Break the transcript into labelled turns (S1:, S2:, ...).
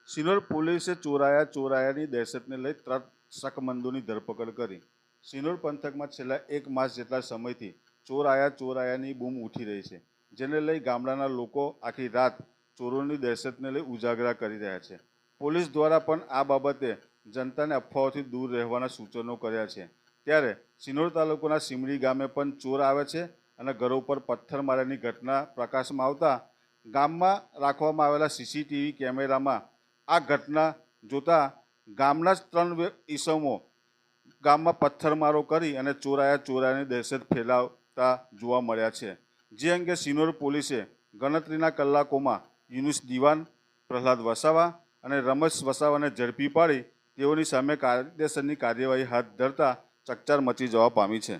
S1: સિનોર પોલીસે ચોરાયાની દહેશતને લઈ 3 શકમંદોની ધરપકડ કરી। સિનોર પંથકમાં છેલ્લા 1 માસ જેટલા સમયથી ચોરાયાની બૂમ ઉઠી રહી છે, જેને લઈ ગામડાના લોકો આખી રાત ચોરોની દહેશતને લઈ ઉજાગરા કરી રહ્યા છે। પોલીસ દ્વારા પણ આ બાબતે જનતાને અફવાઓથી દૂર રહેવાના સૂચનો કર્યા છે। ત્યારે સિનોર તાલુકાના સીમડી ગામે પણ ચોર આવે છે અને ઘરો પર પથ્થરમારાની ઘટના પ્રકાશમાં આવતા ગામમાં રાખવામાં આવેલા સીસીટીવી કેમેરામાં આ ઘટના જોતા ગામના જ 3 ઈસમો ગામમાં પથ્થરમારો કરી અને ચોરાયાની દહેશત ફેલાવતા જોવા મળ્યા છે। જે અંગે સિનોર પોલીસે ગણતરીના કલાકોમાં યુનુસ દિવાન, પ્રહલાદ વસાવા અને રમેશ વસાવાને ઝડપી પાડી તેઓની સામે કાયદેસરની કાર્યવાહી હાથ ધરતા ચકચાર મચી જવા પામી છે।